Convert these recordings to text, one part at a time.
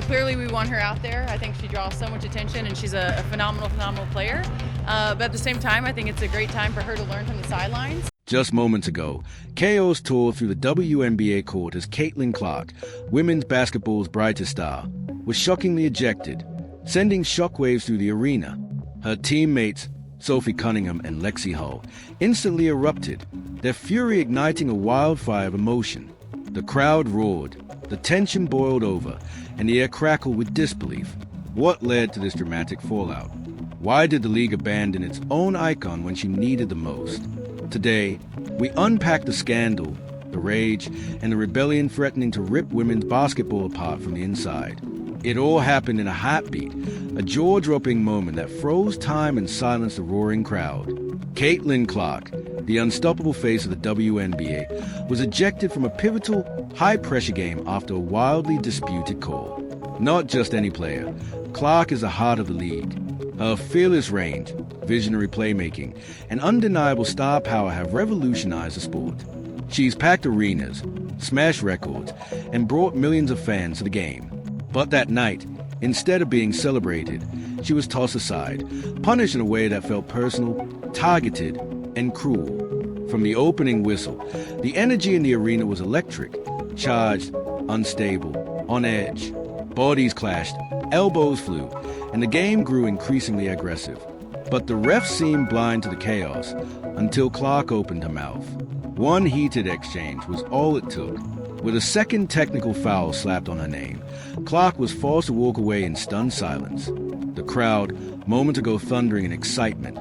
Clearly, we want her out there. I think she draws so much attention, and she's a phenomenal player. But at the same time, I think it's a great time for her to learn from the sidelines. Just moments ago, chaos tore through the WNBA court as Caitlin Clark, women's basketball's brightest star, was shockingly ejected, sending shockwaves through the arena. Her teammates, Sophie Cunningham and Lexie Hull, instantly erupted, their fury igniting a wildfire of emotion. The crowd roared, the tension boiled over, and the air crackled with disbelief. What led to this dramatic fallout? Why did the league abandon its own icon when she needed the most? Today, we unpack the scandal, the rage, and the rebellion threatening to rip women's basketball apart from the inside. It all happened in a heartbeat, a jaw-dropping moment that froze time and silenced the roaring crowd. Caitlin Clark, the unstoppable face of the WNBA, was ejected from a pivotal, high-pressure game after a wildly disputed call. Not just any player, Clark is the heart of the league. Her fearless range, visionary playmaking, and undeniable star power have revolutionized the sport. She's packed arenas, smashed records, and brought millions of fans to the game. But that night, instead of being celebrated, she was tossed aside, punished in a way that felt personal, targeted, and cruel. From the opening whistle, the energy in the arena was electric, charged, unstable, on edge. Bodies clashed, elbows flew, and the game grew increasingly aggressive. But the refs seemed blind to the chaos until Clark opened her mouth. One heated exchange was all it took. With a second technical foul slapped on her name, Clark was forced to walk away in stunned silence. The crowd, moments ago thundering in excitement,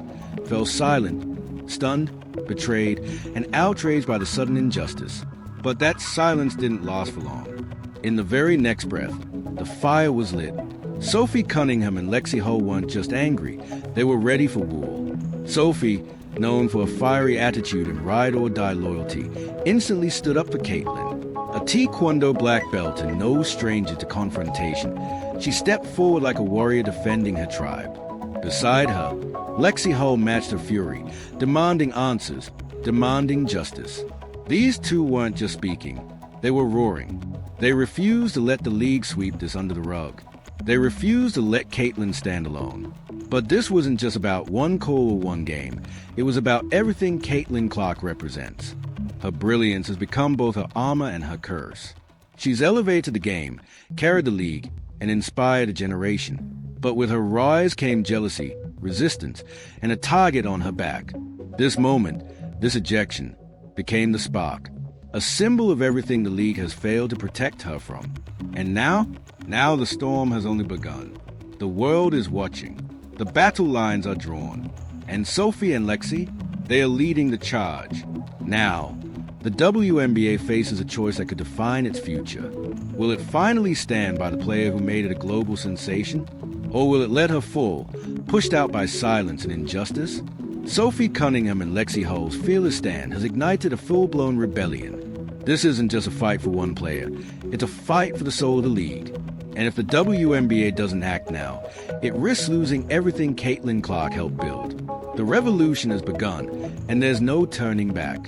fell silent, stunned, betrayed, and outraged by the sudden injustice. But that silence didn't last for long. In the very next breath, the fire was lit. Sophie Cunningham and Lexie Hull weren't just angry, they were ready for war. Sophie, known for a fiery attitude and ride-or-die loyalty, instantly stood up for Caitlin. A Taekwondo black belt and no stranger to confrontation, she stepped forward like a warrior defending her tribe. Beside her, Lexie Hull matched her fury, demanding answers, demanding justice. These two weren't just speaking, they were roaring. They refused to let the league sweep this under the rug. They refused to let Caitlin stand alone. But this wasn't just about one call or one game. It was about everything Caitlin Clark represents. Her brilliance has become both her armor and her curse. She's elevated the game, carried the league, and inspired a generation. But with her rise came jealousy, resistance, and a target on her back. This moment, this ejection, became the spark, a symbol of everything the league has failed to protect her from. And now the storm has only begun. The world is watching. The battle lines are drawn. And Sophie and Lexie, they are leading the charge. Now, the WNBA faces a choice that could define its future. Will it finally stand by the player who made it a global sensation? Or will it let her fall, pushed out by silence and injustice? Sophie Cunningham and Lexie Hull's fearless stand has ignited a full-blown rebellion. This isn't just a fight for one player. It's a fight for the soul of the league. And if the WNBA doesn't act now, it risks losing everything Caitlin Clark helped build. The revolution has begun, and there's no turning back.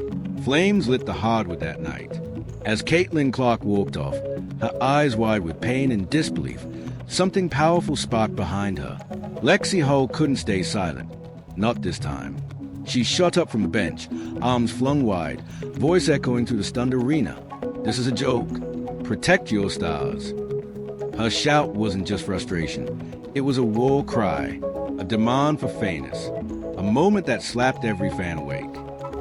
Flames lit the hardwood that night. As Caitlin Clark walked off, her eyes wide with pain and disbelief, something powerful sparked behind her. Lexie Hull couldn't stay silent. Not this time. She shot up from the bench, arms flung wide, voice echoing through the stunned arena. This is a joke. Protect your stars. Her shout wasn't just frustration. It was a war cry, a demand for fairness, a moment that slapped every fan awake.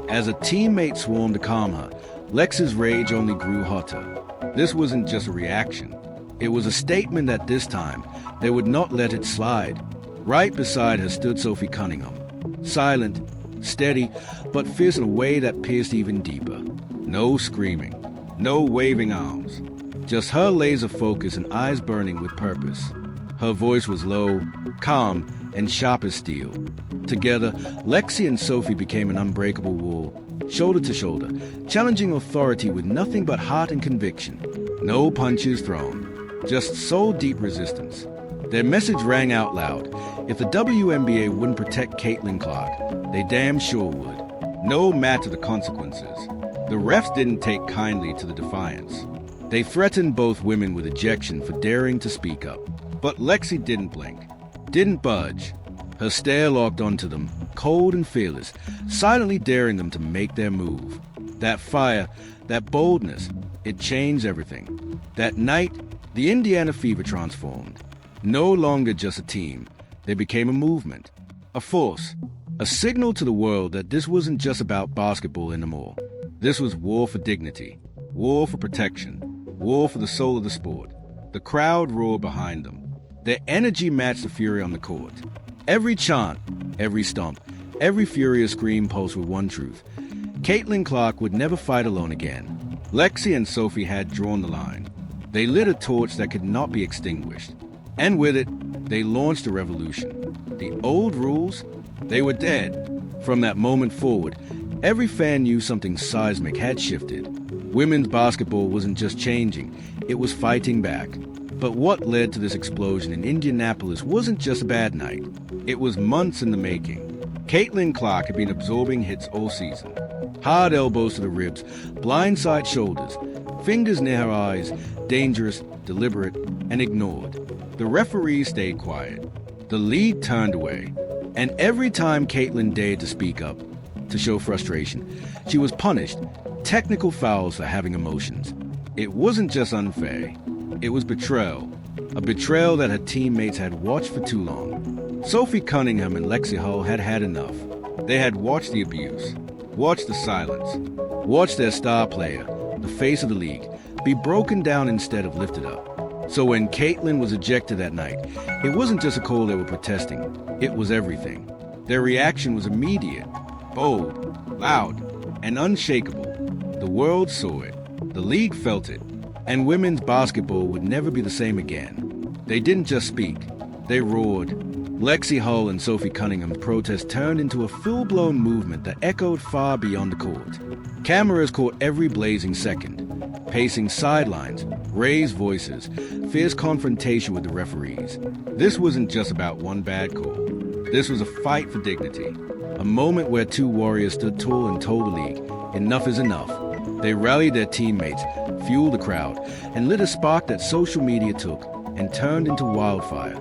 As a teammate swarmed to calm her, Lex's rage only grew hotter. This wasn't just a reaction. It was a statement that this time, they would not let it slide. Right beside her stood Sophie Cunningham. Silent, steady, but fierce in a way that pierced even deeper. No screaming, no waving arms. Just her laser focus and eyes burning with purpose. Her voice was low, calm, and sharp as steel. Together, Lexie and Sophie became an unbreakable wall, shoulder to shoulder, challenging authority with nothing but heart and conviction. No punches thrown, just soul-deep resistance. Their message rang out loud. If the WNBA wouldn't protect Caitlin Clark, they damn sure would. No matter the consequences. The refs didn't take kindly to the defiance. They threatened both women with ejection for daring to speak up. But Lexie didn't blink, didn't budge. Her stare locked onto them, cold and fearless, silently daring them to make their move. That fire, that boldness, it changed everything. That night, the Indiana Fever transformed. No longer just a team, they became a movement, a force, a signal to the world that this wasn't just about basketball anymore. This was war for dignity, war for protection, war for the soul of the sport. The crowd roared behind them. Their energy matched the fury on the court. Every chant, every stomp, every furious scream pulsed with one truth. Caitlin Clark would never fight alone again. Lexie and Sophie had drawn the line. They lit a torch that could not be extinguished. And with it, they launched a revolution. The old rules, they were dead. From that moment forward, every fan knew something seismic had shifted. Women's basketball wasn't just changing, it was fighting back. But what led to this explosion in Indianapolis wasn't just a bad night. It was months in the making. Caitlin Clark had been absorbing hits all season. Hard elbows to the ribs, blindside shoulders, fingers near her eyes, dangerous, deliberate, and ignored. The referees stayed quiet. The league turned away. And every time Caitlin dared to speak up, to show frustration, she was punished. Technical fouls for having emotions. It wasn't just unfair. It was betrayal. A betrayal that her teammates had watched for too long. Sophie Cunningham and Lexie Hull had had enough. They had watched the abuse, watched the silence, watched their star player, the face of the league, be broken down instead of lifted up. So when Caitlin was ejected that night, it wasn't just a call they were protesting. It was everything. Their reaction was immediate, bold, loud, and unshakable. The world saw it. The league felt it. And women's basketball would never be the same again. They didn't just speak. They roared. Lexie Hull and Sophie Cunningham's protest turned into a full-blown movement that echoed far beyond the court. Cameras caught every blazing second. Pacing sidelines, raised voices, fierce confrontation with the referees. This wasn't just about one bad call. This was a fight for dignity. A moment where two warriors stood tall and told the league, enough is enough. They rallied their teammates, fueled the crowd, and lit a spark that social media took and turned into wildfire.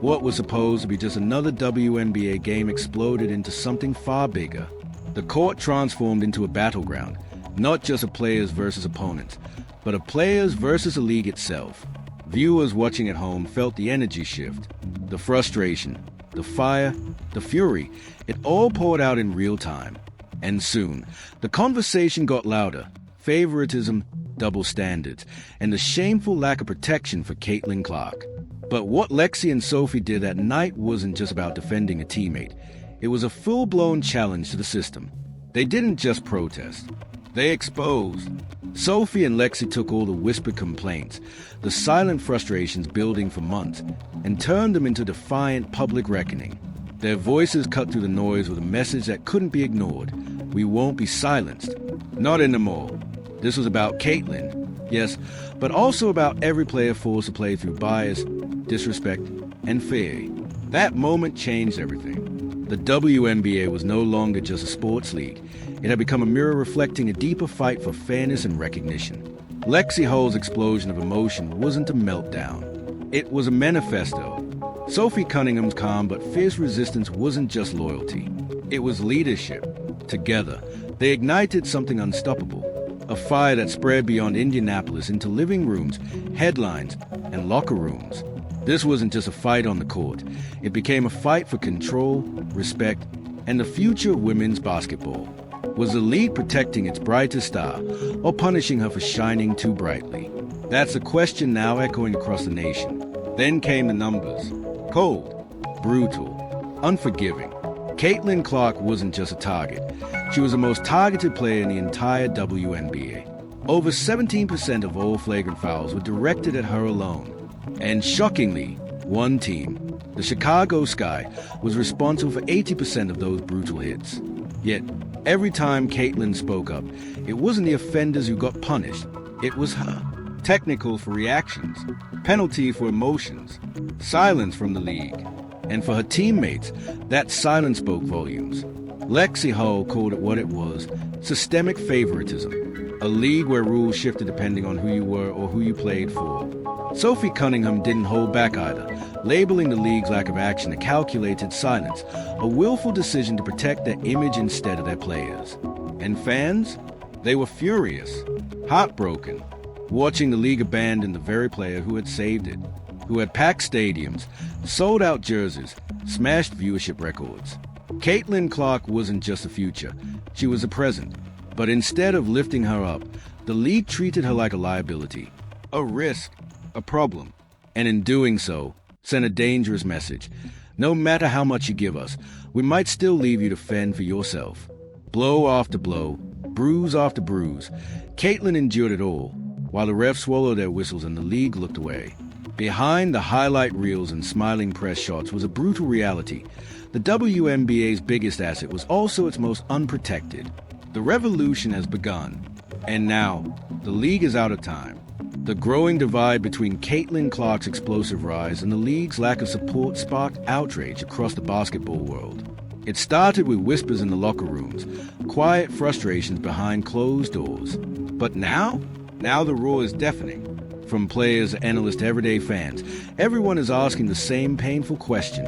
What was supposed to be just another WNBA game exploded into something far bigger. The court transformed into a battleground, not just a players versus opponents, but a players versus a league itself. Viewers watching at home felt the energy shift, the frustration, the fire, the fury. It all poured out in real time. And soon, the conversation got louder. Favoritism, double standards, and the shameful lack of protection for Caitlin Clark. But what Lexie and Sophie did that night wasn't just about defending a teammate. It was a full-blown challenge to the system. They didn't just protest. They exposed. Sophie and Lexie took all the whispered complaints, the silent frustrations building for months, and turned them into defiant public reckoning. Their voices cut through the noise with a message that couldn't be ignored. We won't be silenced. Not anymore. This was about Caitlin, yes, but also about every player forced to play through bias, disrespect, and fear. That moment changed everything. The WNBA was no longer just a sports league. It had become a mirror reflecting a deeper fight for fairness and recognition. Lexie Hull's explosion of emotion wasn't a meltdown. It was a manifesto. Sophie Cunningham's calm but fierce resistance wasn't just loyalty. It was leadership. Together, they ignited something unstoppable. A fire that spread beyond Indianapolis into living rooms, headlines, and locker rooms. This wasn't just a fight on the court. It became a fight for control, respect, and the future of women's basketball. Was the league protecting its brightest star or punishing her for shining too brightly? That's a question now echoing across the nation. Then came the numbers. Cold, brutal, unforgiving. Caitlin Clark wasn't just a target. She was the most targeted player in the entire WNBA. Over 17% of all flagrant fouls were directed at her alone. And shockingly, one team, the Chicago Sky, was responsible for 80% of those brutal hits. Yet, every time Caitlin spoke up, it wasn't the offenders who got punished. It was her. Technical for reactions, penalty for emotions, silence from the league. And for her teammates, that silence spoke volumes. Lexie Hull called it what it was, systemic favoritism. a league where rules shifted depending on who you were or who you played for. Sophie Cunningham didn't hold back either, labeling the league's lack of action a calculated silence, a willful decision to protect their image instead of their players. And fans? They were furious, heartbroken, watching the league abandon the very player who had saved it, who had packed stadiums, sold out jerseys, smashed viewership records. Caitlin Clark wasn't just a future, she was a present. But instead of lifting her up, the league treated her like a liability, a risk, a problem, and in doing so, sent a dangerous message. No matter how much you give us, we might still leave you to fend for yourself. Blow after blow, bruise after bruise, Caitlin endured it all, while the refs swallowed their whistles and the league looked away. Behind the highlight reels and smiling press shots was a brutal reality. The WNBA's biggest asset was also its most unprotected. The revolution has begun, and now the league is out of time. The growing divide between Caitlin Clark's explosive rise and the league's lack of support sparked outrage across the basketball world. It started with whispers in the locker rooms, quiet frustrations behind closed doors. But now the roar is deafening. From players, analysts, to everyday fans, everyone is asking the same painful question.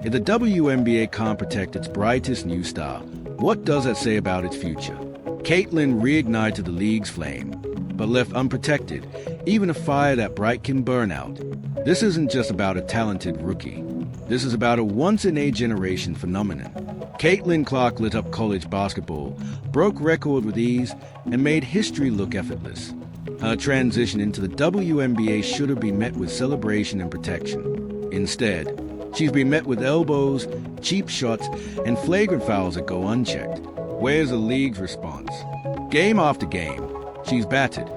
If the WNBA can't protect its brightest new star, what does that say about its future? Caitlin reignited the league's flame, but left unprotected, even a fire that bright can burn out. This isn't just about a talented rookie. This is about a once-in-a-generation phenomenon. Caitlin Clark lit up college basketball, broke record with ease, and made history look effortless. Her transition into the WNBA should have been met with celebration and protection. Instead, she's been met with elbows, cheap shots, and flagrant fouls that go unchecked. Where's the league's response? Game after game, she's battered,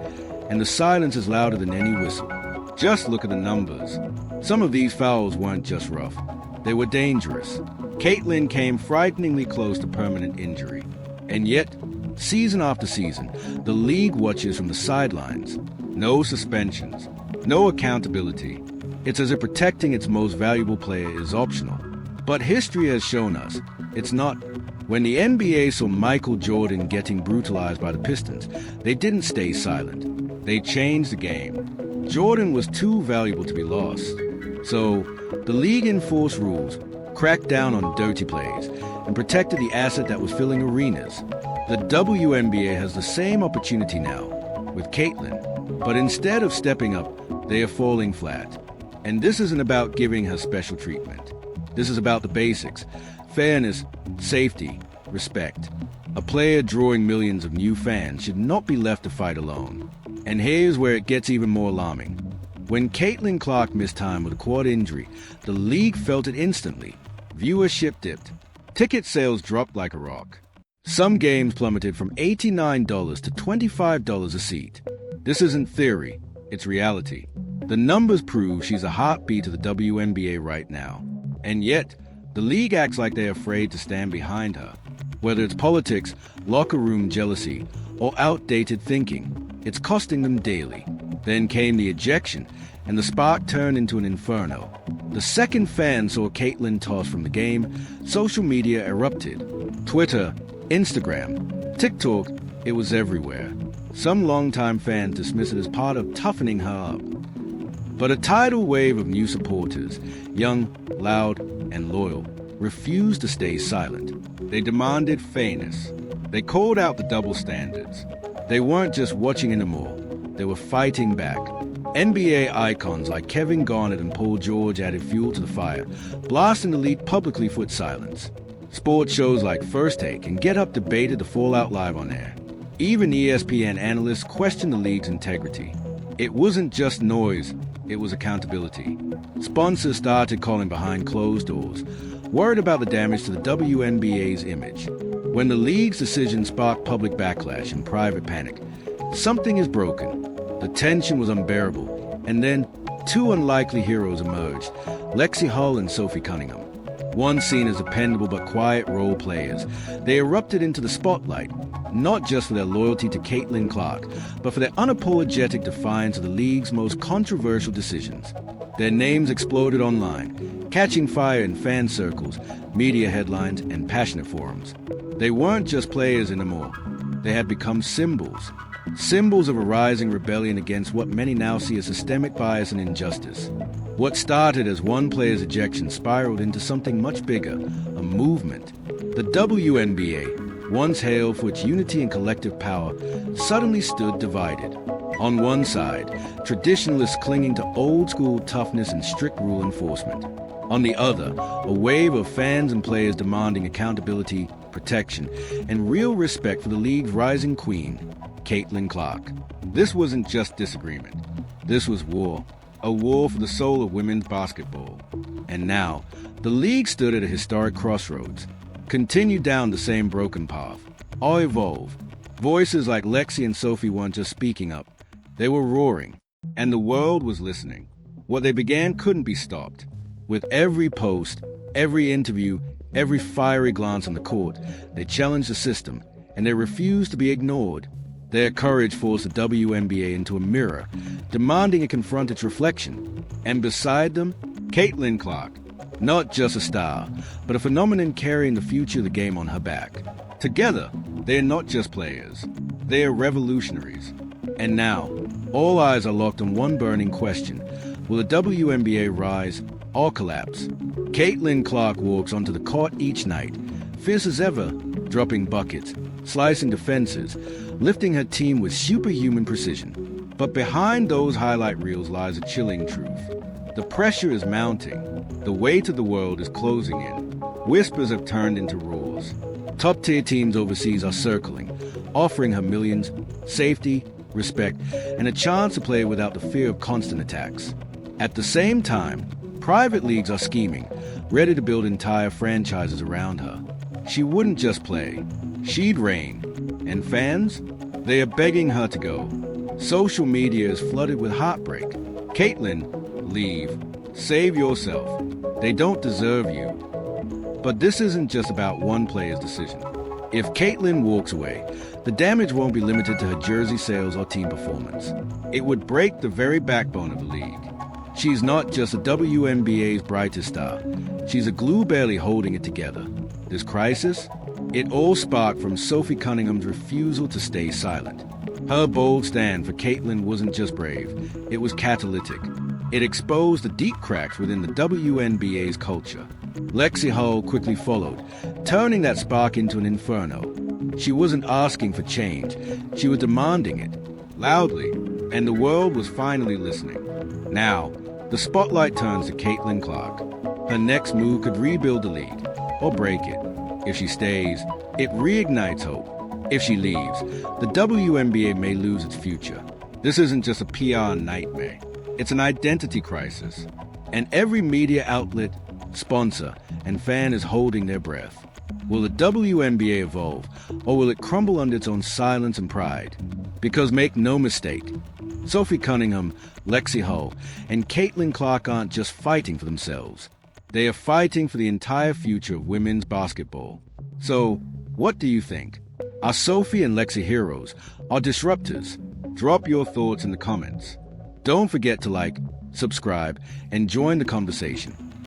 and the silence is louder than any whistle. Just look at the numbers. Some of these fouls weren't just rough. They were dangerous. Caitlin came frighteningly close to permanent injury. And yet, season after season, the league watches from the sidelines. No suspensions, no accountability. It's as if protecting its most valuable player is optional. But history has shown us it's not. When the NBA saw Michael Jordan getting brutalized by the Pistons, they didn't stay silent. They changed the game. Jordan was too valuable to be lost. So, the league enforced rules, cracked down on dirty plays, and protected the asset that was filling arenas. The WNBA has the same opportunity now, with Caitlin, but instead of stepping up, they are falling flat. And this isn't about giving her special treatment. This is about the basics: fairness, safety, respect. A player drawing millions of new fans should not be left to fight alone. And here's where it gets even more alarming. When Caitlin Clark missed time with a quad injury, the league felt it instantly. Viewership dipped. Ticket sales dropped like a rock. Some games plummeted from $89 to $25 a seat. This isn't theory, it's reality. The numbers prove she's a heartbeat of the WNBA right now. And yet, the league acts like they're afraid to stand behind her. Whether it's politics, locker room jealousy, or outdated thinking, it's costing them daily. Then came the ejection, and the spark turned into an inferno. The second fans saw Caitlin tossed from the game, social media erupted. Twitter, Instagram, TikTok, it was everywhere. Some longtime fans dismiss it as part of toughening her up. But a tidal wave of new supporters, young, loud, and loyal, refused to stay silent. They demanded fairness. They called out the double standards. They weren't just watching anymore. They were fighting back. NBA icons like Kevin Garnett and Paul George added fuel to the fire, blasting the league publicly for its silence. Sports shows like First Take and Get Up debated the fallout live on air. Even ESPN analysts questioned the league's integrity. It wasn't just noise, it was accountability. Sponsors started calling behind closed doors, worried about the damage to the WNBA's image. When the league's decision sparked public backlash and private panic, something is broken. The tension was unbearable, and then two unlikely heroes emerged, Lexie Hull and Sophie Cunningham. Once seen as dependable but quiet role players, they erupted into the spotlight, not just for their loyalty to Caitlin Clark, but for their unapologetic defiance of the league's most controversial decisions. Their names exploded online, catching fire in fan circles, media headlines, and passionate forums. They weren't just players anymore. They had become symbols. symbols of a rising rebellion against what many now see as systemic bias and injustice. What started as one player's ejection spiraled into something much bigger, a movement. The WNBA, once hailed for its unity and collective power, suddenly stood divided. On one side, traditionalists clinging to old-school toughness and strict rule enforcement. On the other, a wave of fans and players demanding accountability, protection, and real respect for the league's rising queen, Caitlin Clark. This wasn't just disagreement. This was war. A war for the soul of women's basketball. And now, the league stood at a historic crossroads. Continue down the same broken path. Or evolve. Voices like Lexie and Sophie weren't just speaking up. They were roaring. And the world was listening. What they began couldn't be stopped. With every post, every interview, every fiery glance on the court, they challenged the system, and they refused to be ignored. Their courage forced the WNBA into a mirror, demanding it confront its reflection. And beside them, Caitlin Clark, not just a star, but a phenomenon carrying the future of the game on her back. Together, they are not just players, they are revolutionaries. And now, all eyes are locked on one burning question. Will the WNBA rise or collapse? Caitlin Clark walks onto the court each night, fierce as ever, dropping buckets, slicing defenses, lifting her team with superhuman precision. But behind those highlight reels lies a chilling truth. The pressure is mounting. The weight of the world is closing in. Whispers have turned into roars. Top-tier teams overseas are circling, offering her millions, safety, respect, and a chance to play without the fear of constant attacks. At the same time, private leagues are scheming, ready to build entire franchises around her. She wouldn't just play, she'd reign. And fans? They are begging her to go. Social media is flooded with heartbreak. Caitlin, leave. Save yourself. They don't deserve you. But this isn't just about one player's decision. If Caitlin walks away, the damage won't be limited to her jersey sales or team performance. It would break the very backbone of the league. She's not just the WNBA's brightest star. She's a glue barely holding it together. This crisis? It all sparked from Sophie Cunningham's refusal to stay silent. Her bold stand for Caitlin wasn't just brave, it was catalytic. It exposed the deep cracks within the WNBA's culture. Lexie Hull quickly followed, turning that spark into an inferno. She wasn't asking for change, she was demanding it, loudly, and the world was finally listening. Now, the spotlight turns to Caitlin Clark. Her next move could rebuild the league, or break it. If she stays, it reignites hope. If she leaves, the WNBA may lose its future. This isn't just a PR nightmare. It's an identity crisis. And every media outlet, sponsor, and fan is holding their breath. Will the WNBA evolve, or will it crumble under its own silence and pride? Because make no mistake, Sophie Cunningham, Lexie Hull, and Caitlin Clark aren't just fighting for themselves. They are fighting for the entire future of women's basketball. So, what do you think? Are Sophie and Lexie heroes or disruptors? Drop your thoughts in the comments. Don't forget to like, subscribe, and join the conversation.